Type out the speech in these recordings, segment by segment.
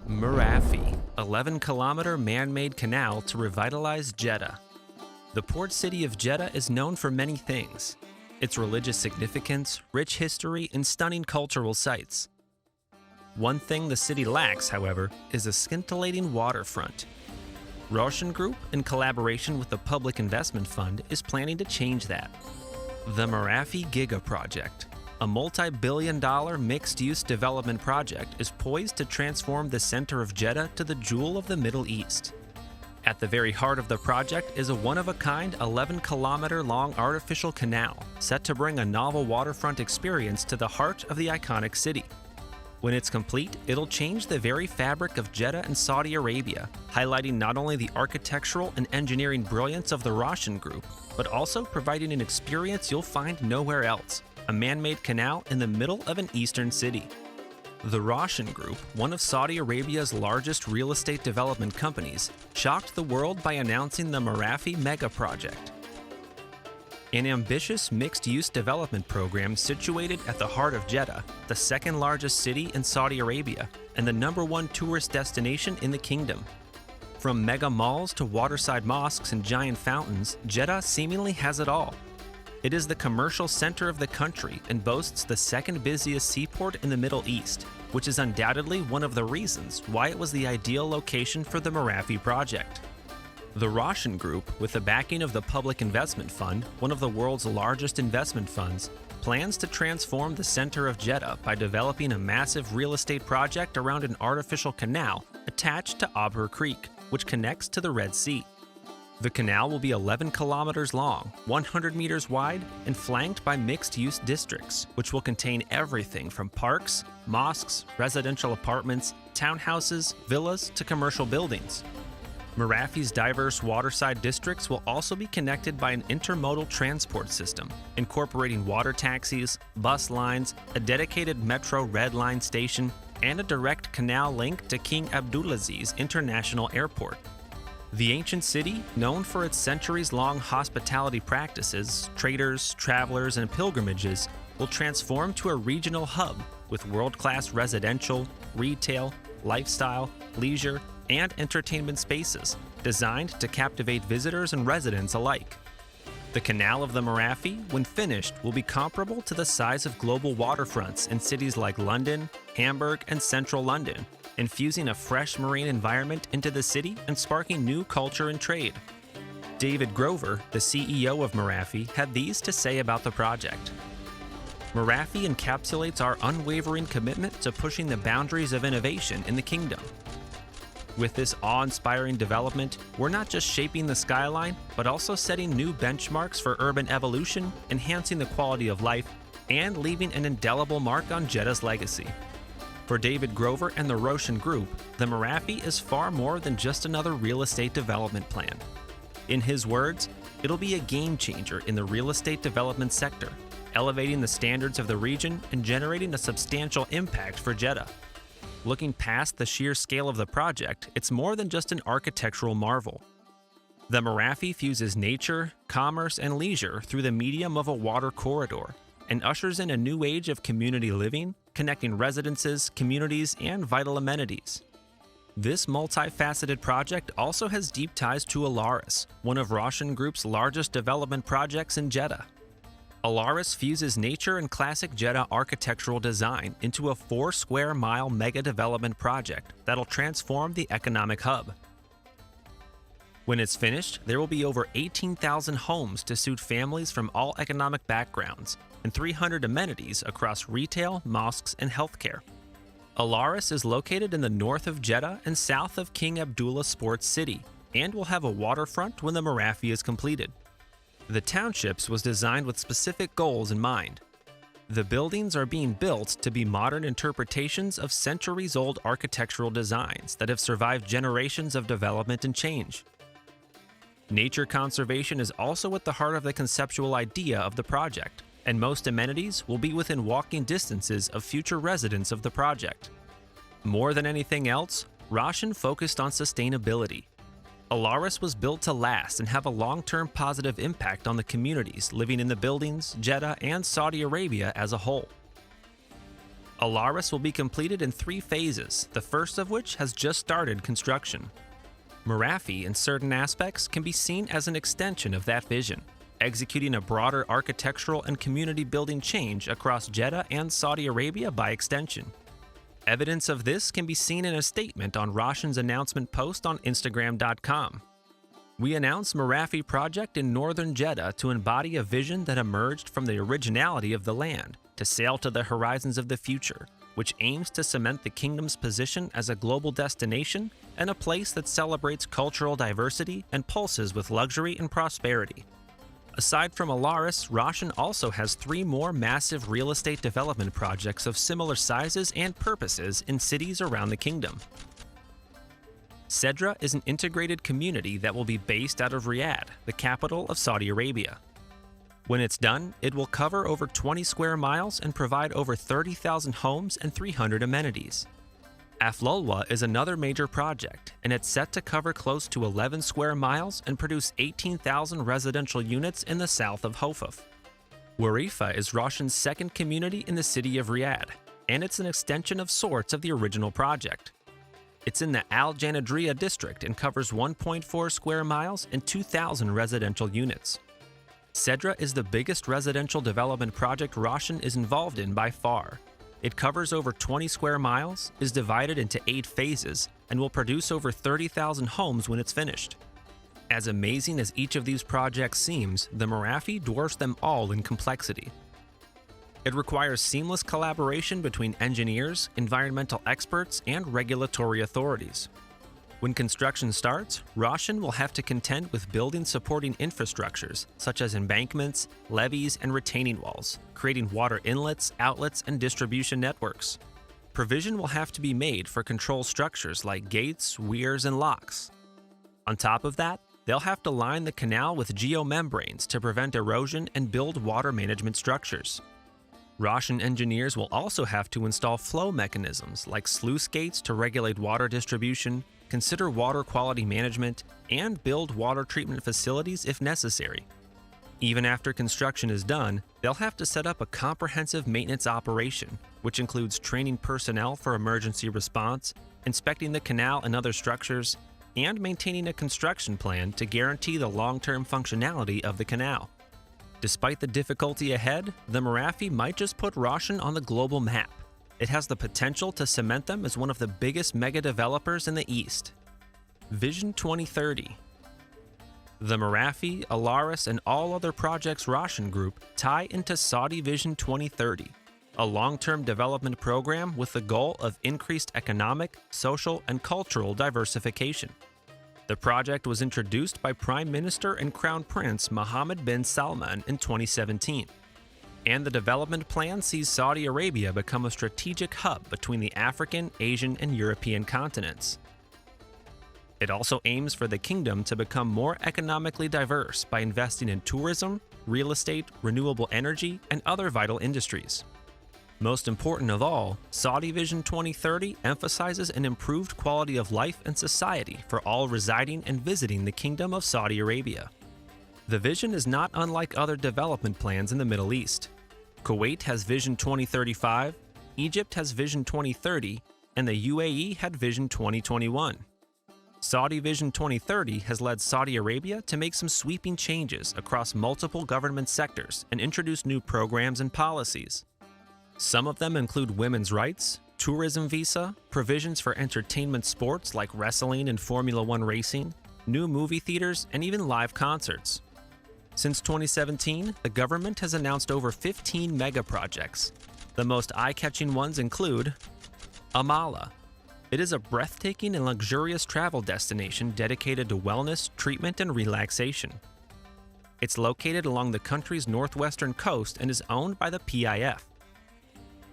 MARAFY, 11-kilometer man-made canal to revitalize Jeddah. The port city of Jeddah is known for many things: its religious significance, rich history, and stunning cultural sites. One thing the city lacks, however, is a scintillating waterfront. Roshan Group, in collaboration with the Public Investment Fund, is planning to change that. The MARAFY Giga project, a multi-billion-dollar mixed-use development project, is poised to transform the center of Jeddah to the jewel of the Middle East. At the very heart of the project is a one-of-a-kind 11-kilometer-long artificial canal set to bring a novel waterfront experience to the heart of the iconic city. When it's complete, it'll change the very fabric of Jeddah and Saudi Arabia, highlighting not only the architectural and engineering brilliance of the Roshan Group, but also providing an experience you'll find nowhere else: a man-made canal in the middle of an eastern city. The Roshan Group, one of Saudi Arabia's largest real estate development companies, shocked the world by announcing the MARAFY Megaproject, an ambitious mixed-use development program situated at the heart of Jeddah, the second-largest city in Saudi Arabia and the #1 tourist destination in the kingdom. From mega malls to waterside mosques and giant fountains, Jeddah seemingly has it all. It is the commercial center of the country and boasts the second busiest seaport in the Middle East, which is undoubtedly one of the reasons why it was the ideal location for the MARAFY project. The Roshan Group, with the backing of the Public Investment Fund, one of the world's largest investment funds, plans to transform the center of Jeddah by developing a massive real estate project around an artificial canal attached to Abhur Creek, which connects to the Red Sea. The canal will be 11 kilometers long, 100 meters wide, and flanked by mixed-use districts, which will contain everything from parks, mosques, residential apartments, townhouses, villas, to commercial buildings. MARAFY's diverse waterside districts will also be connected by an intermodal transport system, incorporating water taxis, bus lines, a dedicated Metro Red Line station, and a direct canal link to King Abdulaziz International Airport. The ancient city, known for its centuries-long hospitality practices, traders, travelers, and pilgrimages, will transform to a regional hub with world-class residential, retail, lifestyle, leisure, and entertainment spaces designed to captivate visitors and residents alike. The Canal of the MARAFY, when finished, will be comparable to the size of global waterfronts in cities like London, Hamburg, and central London, infusing a fresh marine environment into the city and sparking new culture and trade. David Grover, the CEO of MARAFY, had these to say about the project. MARAFY encapsulates our unwavering commitment to pushing the boundaries of innovation in the kingdom. With this awe-inspiring development, we're not just shaping the skyline, but also setting new benchmarks for urban evolution, enhancing the quality of life, and leaving an indelible mark on Jeddah's legacy. For David Grover and the Roshan Group, the MARAFY is far more than just another real estate development plan. In his words, it'll be a game changer in the real estate development sector, elevating the standards of the region and generating a substantial impact for Jeddah. Looking past the sheer scale of the project, it's more than just an architectural marvel. The MARAFY fuses nature, commerce, and leisure through the medium of a water corridor and ushers in a new age of community living, connecting residences, communities, and vital amenities. This multifaceted project also has deep ties to Alaris, one of Roshan Group's largest development projects in Jeddah. Alaris fuses nature and classic Jeddah architectural design into a 4-square-mile mega-development project that'll transform the economic hub. When it's finished, there will be over 18,000 homes to suit families from all economic backgrounds and 300 amenities across retail, mosques, and healthcare. Alaris is located in the north of Jeddah and south of King Abdullah Sports City and will have a waterfront when the MARAFY is completed. The townships was designed with specific goals in mind. The buildings are being built to be modern interpretations of centuries-old architectural designs that have survived generations of development and change. Nature conservation is also at the heart of the conceptual idea of the project, and most amenities will be within walking distances of future residents of the project. More than anything else, Roshan focused on sustainability. Alaris was built to last and have a long-term positive impact on the communities living in the buildings, Jeddah, and Saudi Arabia as a whole. Alaris will be completed in 3 phases, the first of which has just started construction. MARAFY, in certain aspects, can be seen as an extension of that vision, executing a broader architectural and community building change across Jeddah and Saudi Arabia by extension. Evidence of this can be seen in a statement on Roshan's announcement post on Instagram.com. We announced MARAFY project in northern Jeddah to embody a vision that emerged from the originality of the land, to sail to the horizons of the future, which aims to cement the kingdom's position as a global destination and a place that celebrates cultural diversity and pulses with luxury and prosperity. Aside from Alaris, Roshan also has 3 more massive real estate development projects of similar sizes and purposes in cities around the kingdom. Jeddah is an integrated community that will be based out of Riyadh, the capital of Saudi Arabia. When it's done, it will cover over 20 square miles and provide over 30,000 homes and 300 amenities. Aflolwa is another major project, and it's set to cover close to 11 square miles and produce 18,000 residential units in the south of Hofuf. Warifa is Roshan's second community in the city of Riyadh, and it's an extension of sorts of the original project. It's in the Al Janadriya district and covers 1.4 square miles and 2,000 residential units. Jeddah is the biggest residential development project Roshan is involved in by far. It covers over 20 square miles, is divided into 8 phases, and will produce over 30,000 homes when it's finished. As amazing as each of these projects seems, the MARAFY dwarfs them all in complexity. It requires seamless collaboration between engineers, environmental experts, and regulatory authorities. When construction starts, Roshan will have to contend with building supporting infrastructures such as embankments, levees, and retaining walls, creating water inlets, outlets, and distribution networks. Provision will have to be made for control structures like gates, weirs, and locks. On top of that, they'll have to line the canal with geomembranes to prevent erosion and build water management structures. Roshan engineers will also have to install flow mechanisms like sluice gates to regulate water distribution, consider water quality management, and build water treatment facilities if necessary. Even after construction is done, they'll have to set up a comprehensive maintenance operation, which includes training personnel for emergency response, inspecting the canal and other structures, and maintaining a construction plan to guarantee the long-term functionality of the canal. Despite the difficulty ahead, the MARAFY might just put Roshan on the global map. It has the potential to cement them as one of the biggest mega developers in the East. Vision 2030. The MARAFY, Alaris, and all other projects Roshan Group tie into Saudi Vision 2030, a long-term development program with the goal of increased economic, social, and cultural diversification. The project was introduced by Prime Minister and Crown Prince Mohammed bin Salman in 2017. And the development plan sees Saudi Arabia become a strategic hub between the African, Asian, and European continents. It also aims for the kingdom to become more economically diverse by investing in tourism, real estate, renewable energy, and other vital industries. Most important of all, Saudi Vision 2030 emphasizes an improved quality of life and society for all residing and visiting the Kingdom of Saudi Arabia. The vision is not unlike other development plans in the Middle East. Kuwait has Vision 2035, Egypt has Vision 2030, and the UAE had Vision 2021. Saudi Vision 2030 has led Saudi Arabia to make some sweeping changes across multiple government sectors and introduce new programs and policies. Some of them include women's rights, tourism visa, provisions for entertainment sports like wrestling and Formula One racing, new movie theaters, and even live concerts. Since 2017, the government has announced over 15 megaprojects. The most eye-catching ones include Amala. It is a breathtaking and luxurious travel destination dedicated to wellness, treatment, and relaxation. It's located along the country's northwestern coast and is owned by the PIF.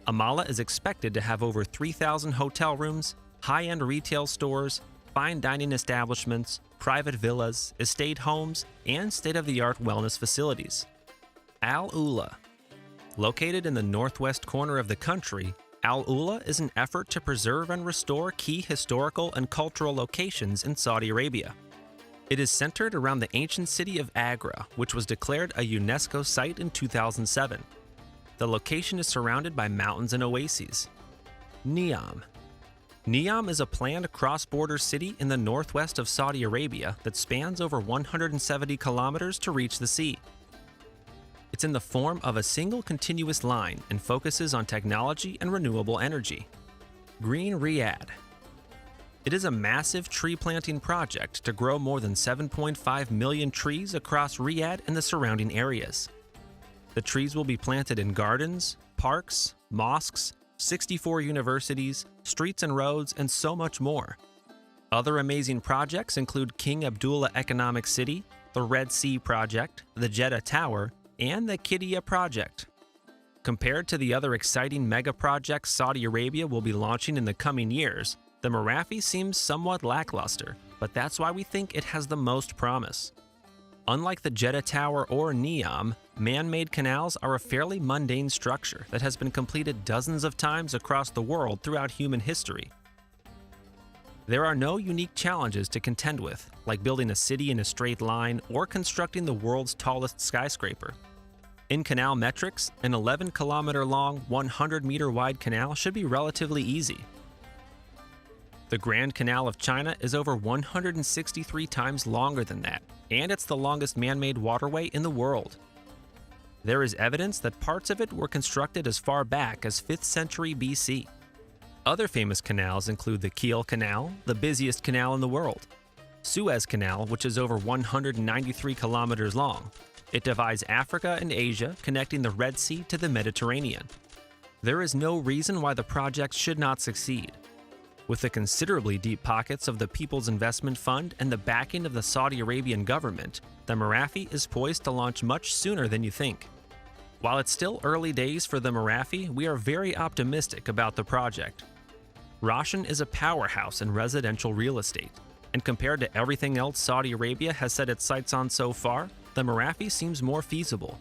Amala is expected to have over 3,000 hotel rooms, high-end retail stores, fine dining establishments, private villas, estate homes, and state-of-the-art wellness facilities. Al Ula. Located in the northwest corner of the country, Al Ula is an effort to preserve and restore key historical and cultural locations in Saudi Arabia. It is centered around the ancient city of Agra, which was declared a UNESCO site in 2007. The location is surrounded by mountains and oases. Neom. Neom is a planned cross-border city in the northwest of Saudi Arabia that spans over 170 kilometers to reach the sea. It's in the form of a single continuous line and focuses on technology and renewable energy. Green Riyadh. It is a massive tree planting project to grow more than 7.5 million trees across Riyadh and the surrounding areas. The trees will be planted in gardens, parks, mosques, 64 universities, streets and roads, and so much more. Other amazing projects include King Abdullah Economic City, the Red Sea Project, the Jeddah Tower, and the Qiddiya Project. Compared to the other exciting mega projects Saudi Arabia will be launching in the coming years, the MARAFY seems somewhat lackluster, but that's why we think it has the most promise. Unlike the Jeddah Tower or Neom, man-made canals are a fairly mundane structure that has been completed dozens of times across the world throughout human history. There are no unique challenges to contend with, like building a city in a straight line or constructing the world's tallest skyscraper. In canal metrics, an 11-kilometer-long, 100-meter-wide canal should be relatively easy. The Grand Canal of China is over 163 times longer than that, and it's the longest man-made waterway in the world. There is evidence that parts of it were constructed as far back as 5th century BC. Other famous canals include the Kiel Canal, the busiest canal in the world, Suez Canal, which is over 193 kilometers long. It divides Africa and Asia, connecting the Red Sea to the Mediterranean. There is no reason why the project should not succeed. With the considerably deep pockets of the People's Investment Fund and the backing of the Saudi Arabian government, the MARAFY is poised to launch much sooner than you think. While it's still early days for the MARAFY, we are very optimistic about the project. Roshan is a powerhouse in residential real estate, and compared to everything else Saudi Arabia has set its sights on so far, the MARAFY seems more feasible.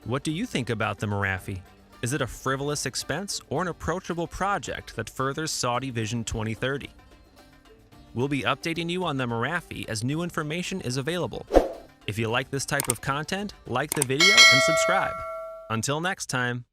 What do you think about the MARAFY? Is it a frivolous expense or an approachable project that furthers Saudi Vision 2030? We'll be updating you on the MARAFY as new information is available. If you like this type of content, like the video and subscribe. Until next time.